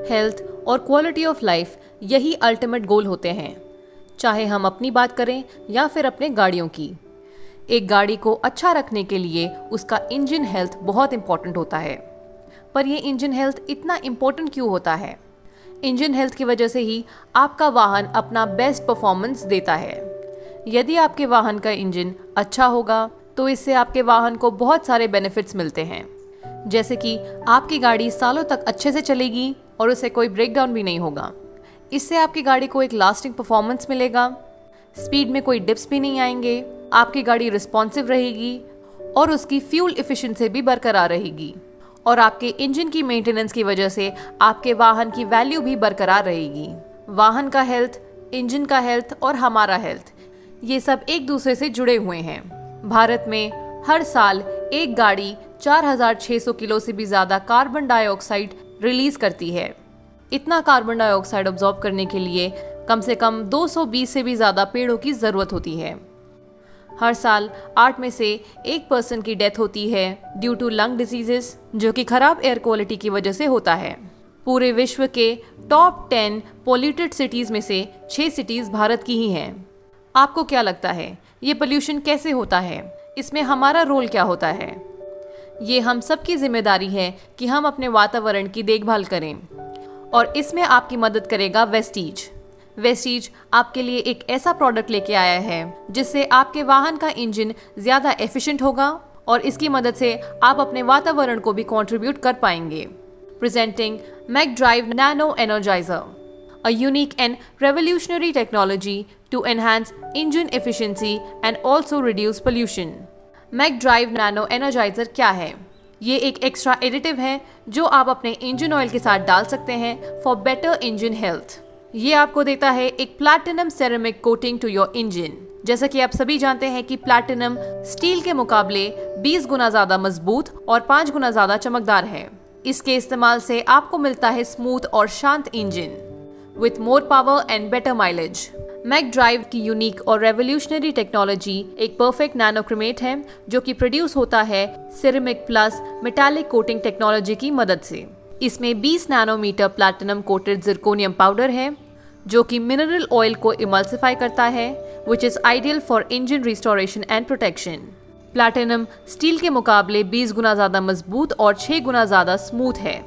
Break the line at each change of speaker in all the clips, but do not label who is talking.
Health और quality of life यही ultimate goal होते हैं, चाहे हम अपनी बात करें या फिर अपने गाड़ियों की। एक गाड़ी को अच्छा रखने के लिए उसका इंजन हेल्थ बहुत इंपॉर्टेंट होता है। पर ये इंजन हेल्थ इतना इम्पोर्टेंट क्यों होता है? इंजन हेल्थ की वजह से ही आपका वाहन अपना बेस्ट परफॉर्मेंस देता है। यदि आपके वाहन का इंजन अच्छा होगा तो इससे आपके वाहन को बहुत सारे बेनिफिट्स मिलते हैं, जैसे कि आपकी गाड़ी सालों तक अच्छे से चलेगी और उसे कोई ब्रेकडाउन भी नहीं होगा। इससे आपकी गाड़ी को एक लास्टिंग परफॉर्मेंस मिलेगा, स्पीड में कोई डिप्स भी नहीं आएंगे, आपकी गाड़ी रिस्पॉन्सिव रहेगी और उसकी फ्यूल एफिशिएंसी भी बरकरार रहेगी। और आपके इंजन की मेंटेनेंस की वजह से आपके वाहन की वैल्यू भी बरकरार रहेगी। वाहन का हेल्थ, इंजन का हेल्थ और हमारा हेल्थ, ये सब एक दूसरे से जुड़े हुए हैं। भारत में हर साल एक गाड़ी 4600 किलो से भी ज़्यादा कार्बन डाइऑक्साइड रिलीज करती है। इतना कार्बन डाइऑक्साइड ऑब्जॉर्ब करने के लिए कम से कम 220 से भी ज़्यादा पेड़ों की ज़रूरत होती है। हर साल 8 में से 1% की डेथ होती है ड्यू टू लंग डिजीजेस, जो कि खराब एयर क्वालिटी की वजह से होता है। पूरे विश्व के टॉप 10 पोल्यूटेड सिटीज़ में से 6 सिटीज़ भारत की ही हैं। आपको क्या लगता है ये पोल्यूशन कैसे होता है? इसमें हमारा रोल क्या होता है? ये हम सबकी जिम्मेदारी है कि हम अपने वातावरण की देखभाल करें, और इसमें आपकी मदद करेगा वेस्टीज। वेस्टीज आपके लिए एक ऐसा प्रोडक्ट लेके आया है जिससे आपके वाहन का इंजन ज़्यादा एफिशिएंट होगा और इसकी मदद से आप अपने वातावरण को भी कंट्रीब्यूट कर पाएंगे। Presenting McDrive nano energizer, a unique and revolutionary technology to enhance engine efficiency and also reduce pollution. McDrive nano energizer क्या है? ये एक एक्स्ट्रा एडिटिव है जो आप अपने इंजन ऑयल के साथ डाल सकते हैं फॉर बेटर इंजन हेल्थ। ये आपको देता है एक platinum ceramic coating to your engine. जैसा कि आप सभी जानते हैं कि प्लैटिनम स्टील के मुकाबले 20 गुना ज़्यादा मजबूत और 5 गुना ज़्यादा चमकदार है। इसके इस्तेमाल से आपको मिलता है स्मूथ और शांत engine with more power and better mileage. Mac drive की यूनिक और रेवोल्यूशनरी टेक्नोलॉजी एक परफेक्ट नैनोक्रोमेट है जो कि प्रोड्यूस होता है ceramic plus metallic coating technology की मदद से। इसमें 20 nanometre platinum coated zirconium powder है जो कि मिनरल ऑयल को इमल्सिफाई करता है, which is ideal for engine restoration and protection. Platinum steel के मुकाबले 20 गुना ज़्यादा मजबूत और 6 गुना ज़्यादा स्मूथ है।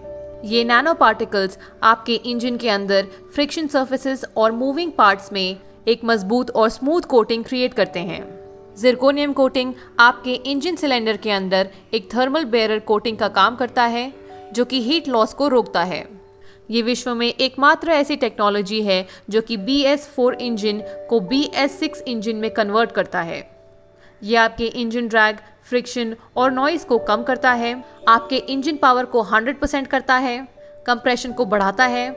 ये नैनो पार्टिकल्स आपके इंजन के अंदर फ्रिक्शन सर्फेसेस और मूविंग पार्ट्स में एक मजबूत और स्मूथ कोटिंग क्रिएट करते हैं। जिरकोनियम कोटिंग आपके इंजन सिलेंडर के अंदर एक थर्मल बैरियर कोटिंग का काम करता है जो कि हीट लॉस को रोकता है। ये विश्व में एकमात्र ऐसी टेक्नोलॉजी है जो कि BS4 इंजन को BS6 इंजन में कन्वर्ट करता है। ये आपके इंजन ड्रैग, फ्रिक्शन और नॉइज़ को कम करता है, आपके इंजन पावर को 100% करता है, कंप्रेशन को बढ़ाता है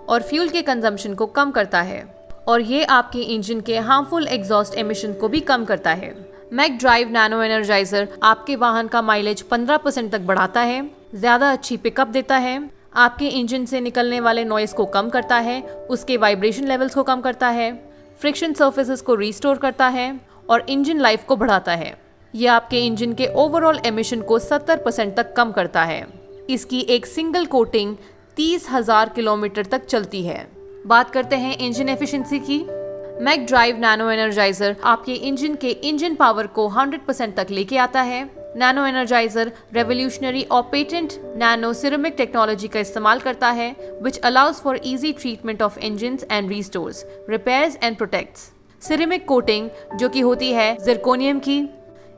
और फ्यूल के कंजम्पशन को कम करता है, और ये आपके इंजन के हार्मफुल एग्जॉस्ट एमिशन को भी कम करता है। मैकडराइव नैनो एनर्जाइजर आपके वाहन का माइलेज 15% तक बढ़ाता है, ज़्यादा अच्छी पिकअप देता है, आपके इंजन से निकलने वाले नॉइज़ को कम करता है, उसके वाइब्रेशन लेवल्स को कम करता है, फ्रिक्शन सर्फेसेस को रिस्टोर करता है और इंजन लाइफ को बढ़ाता है। यह आपके इंजन के ओवरऑल एमिशन को 70% तक कम करता है। इसकी एक सिंगल कोटिंग 30,000 किलोमीटर तक चलती है। बात करते हैं इंजन एफिशिएंसी की। मैकडराइव नैनो एनर्जाइजर आपके इंजन के इंजन पावर को 100% तक लेके आता है। नैनो एनर्जाइजर रेवोल्यूशनरी और पेटेंट नैनो सिरेमिक टेक्नोलॉजी का इस्तेमाल करता है, which allows for easy treatment of engines and restores, repairs and protects. Ceramic coating जो कि होती है जिरकोनियम की,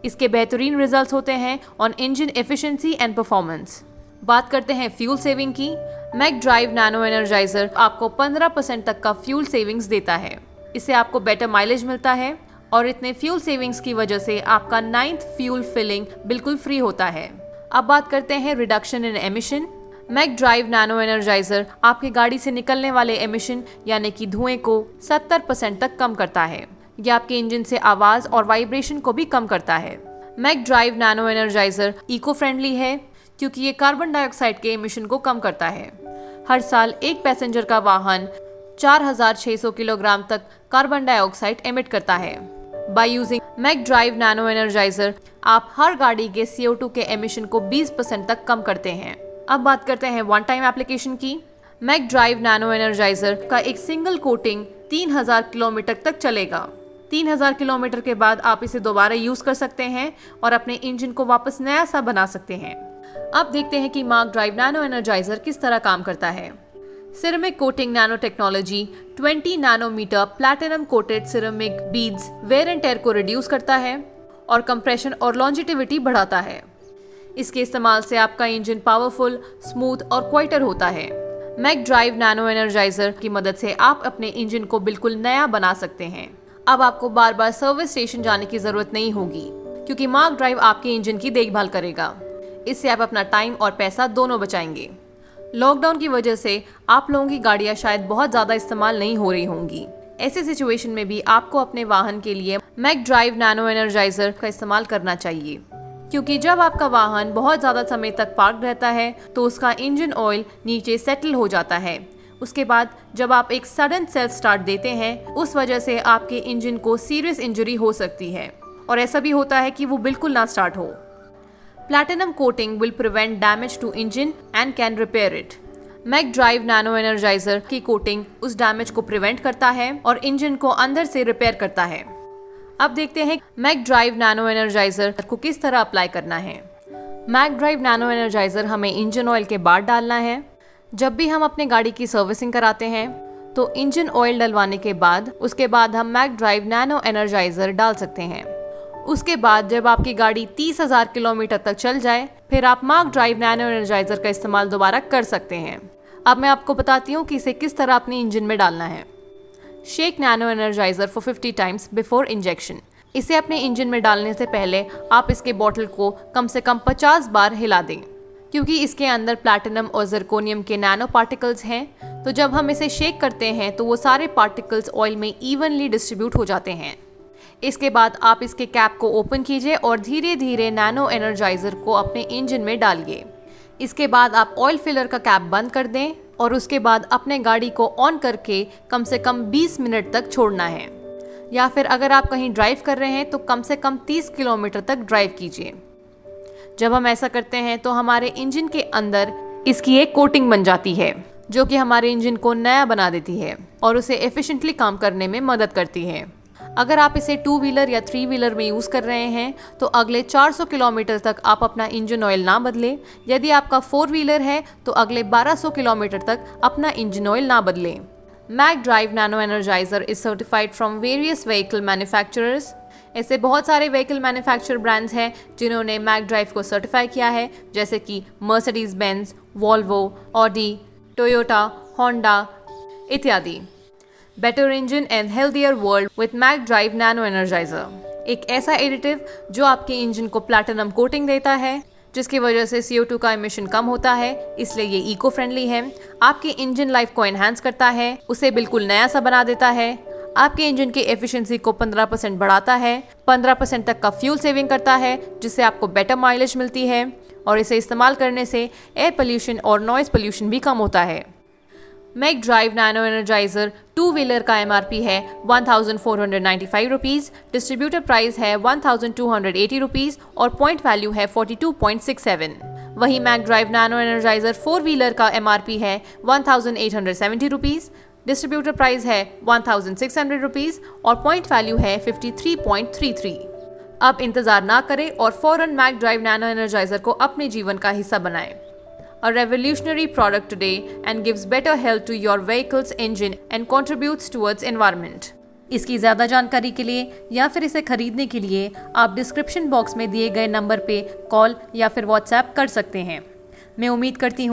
इसके बेहतरीन रिजल्ट्स होते हैं on engine efficiency and performance. बात करते हैं फ्यूल सेविंग की। मैकडराइव नैनो एनर्जाइजर आपको 15% तक का फ्यूल सेविंग्स देता है। इससे आपको बेटर माइलेज मिलता है और इतने फ्यूल सेविंग्स की वजह से आपका 9th फ्यूल फिलिंग बिल्कुल फ्री होता है। अब बात करते हैं reduction in emission. McDrive nano energizer आपकी गाड़ी से निकलने वाले एमिशन यानी कि धुएं को 70% तक कम करता है। यह आपके इंजन से आवाज़ और वाइब्रेशन को भी कम करता है। मैकडराइव नैनो एनर्जाइजर इको फ्रेंडली है क्योंकि ये कार्बन डाइऑक्साइड के एमिशन को कम करता है। हर साल एक पैसेंजर का वाहन 4600 किलोग्राम तक कार्बन डाइऑक्साइड एमिट करता है। बाय यूजिंग मैकडराइव नैनो एनर्जाइजर आप हर गाड़ी के CO2 के एमिशन को 20% तक कम करते हैं। अब बात करते हैं वन टाइम एप्लीकेशन की। मैक ड्राइव नैनो एनर्जाइजर का एक सिंगल कोटिंग 3000 किलोमीटर तक चलेगा। 3000 किलोमीटर के बाद आप इसे दोबारा यूज कर सकते हैं और अपने इंजन को वापस नया सा बना सकते हैं। अब देखते हैं कि मैक ड्राइव नैनो एनर्जाइजर किस तरह काम करता है। Ceramic coating nano technology 20 nanometre platinum coated ceramic beads wear and tear को रिड्यूस करता है और कंप्रेशन और लॉन्जिटिविटी बढ़ाता है। इसके इस्तेमाल से आपका इंजन पावरफुल, स्मूथ और क्वाइटर होता है। मैक ड्राइव नैनो एनर्जाइजर की मदद से आप अपने इंजन को बिल्कुल नया बना सकते हैं। अब आपको बार बार सर्विस स्टेशन जाने की जरूरत नहीं होगी, क्योंकि मैक ड्राइव आपके इंजन की देखभाल करेगा। इससे आप अपना टाइम और पैसा दोनों बचाएंगे। लॉकडाउन की वजह से आप लोगों की गाड़ियां शायद बहुत ज्यादा इस्तेमाल नहीं हो रही होंगी। ऐसे सिचुएशन में भी आपको अपने वाहन के लिए मैक ड्राइव नैनो एनर्जाइजर का इस्तेमाल करना चाहिए, क्योंकि जब आपका वाहन बहुत ज़्यादा समय तक पार्क रहता है तो उसका इंजन ऑयल नीचे सेटल हो जाता है। उसके बाद जब आप एक सडन सेल्फ स्टार्ट देते हैं, उस वजह से आपके इंजन को सीरियस इंजरी हो सकती है और ऐसा भी होता है कि वो बिल्कुल ना स्टार्ट हो। Platinum coating will prevent damage to engine and can repair it. Mac drive nano energizer की कोटिंग उस डैमेज को प्रिवेंट करता है और इंजन को अंदर से रिपेयर करता है। अब देखते हैं मैक ड्राइव नैनो एनर्जाइजर को किस तरह अप्लाई करना है। मैक ड्राइव नैनो एनर्जाइजर हमें इंजन ऑयल के बाद डालना है। जब भी हम अपने गाड़ी की सर्विसिंग कराते हैं तो इंजन ऑयल डलवाने के बाद उसके बाद हम मैक ड्राइव नैनो एनर्जाइजर डाल सकते हैं। उसके बाद जब आपकी गाड़ी 30,000 किलोमीटर तक चल जाए, फिर आप मैक ड्राइव नैनो एनर्जाइजर का इस्तेमाल दोबारा कर सकते हैं। अब मैं आपको बताती हूँ कि इसे किस तरह अपने इंजन में डालना है। Shake nano energiser for 50 times before injection. इसे अपने इंजन में डालने से पहले आप इसके बॉटल को कम से कम 50 बार हिला दें, क्योंकि इसके अंदर प्लैटिनम और ज़िरकोनियम के नैनो पार्टिकल्स हैं। तो जब हम इसे शेक करते हैं तो वो सारे पार्टिकल्स ऑयल में इवनली डिस्ट्रीब्यूट हो जाते हैं। इसके बाद आप इसके कैप को ओपन कीजिए और धीरे धीरे नैनो एनर्जाइजर को अपने इंजन में डालिए। इसके बाद आप ऑयल फिलर का कैप बंद कर दें और उसके बाद अपने गाड़ी को ऑन करके कम से कम 20 मिनट तक छोड़ना है, या फिर अगर आप कहीं ड्राइव कर रहे हैं तो कम से कम 30 किलोमीटर तक ड्राइव कीजिए। जब हम ऐसा करते हैं तो हमारे इंजन के अंदर इसकी एक कोटिंग बन जाती है, जो कि हमारे इंजन को नया बना देती है और उसे एफिशिएंटली काम करने में मदद करती है। अगर आप इसे 2 व्हीलर या 3 व्हीलर में यूज़ कर रहे हैं तो अगले 400 किलोमीटर तक आप अपना इंजन ऑयल ना बदलें। यदि आपका 4 व्हीलर है तो अगले 1200 किलोमीटर तक अपना इंजन ऑयल ना बदलें। Mac drive nano energizer is certified from various vehicle manufacturers. ऐसे बहुत सारे व्हीकल मैन्युफैक्चर ब्रांड्स हैं जिन्होंने मैक ड्राइव को सर्टिफाई किया है, जैसे कि Mercedes Benz, Volvo, Audi, Toyota, Honda इत्यादि। Better engine and healthier world with Mac drive nano energizer. एक ऐसा एडिटिव जो आपके इंजन को प्लैटिनम कोटिंग देता है, जिसकी वजह से CO2 का एमिशन कम होता है, इसलिए ये इको फ्रेंडली है। आपके इंजन लाइफ को एनहांस करता है, उसे बिल्कुल नया सा बना देता है। आपके इंजन की एफिशिएंसी को 15% बढ़ाता है, 15% तक का फ्यूल सेविंग करता है, जिससे आपको बेटर माइलेज मिलती है और इसे इस्तेमाल करने से एयर पोल्यूशन और नॉइज पोल्यूशन भी कम होता है। Mac drive nano energizer 2 wheeler का MRP है 1495 रुपीज़, डिस्ट्रीब्यूटर प्राइस है 1280 रुपीज़ और पॉइंट वैल्यू है 42.67। वहीं Mac drive nano energizer 4 wheeler का MRP है 1870 रुपीज़, डिस्ट्रीब्यूटर प्राइस है 1600 रुपीज़ और पॉइंट वैल्यू है 53.33। अब इंतजार ना करें और फौरन मैक ड्राइव नैनो एनर्जाइजर को अपने जीवन का हिस्सा बनाएं। A revolutionary product today and gives better health to your vehicle's engine and contributes towards environment. इसकी ज़्यादा जानकारी के लिए या फिर इसे खरीदने के लिए आप डिस्क्रिप्शन बॉक्स में दिए गए नंबर पे कॉल या फिर व्हाट्सएप कर सकते हैं। मैं उम्मीद करती हूँ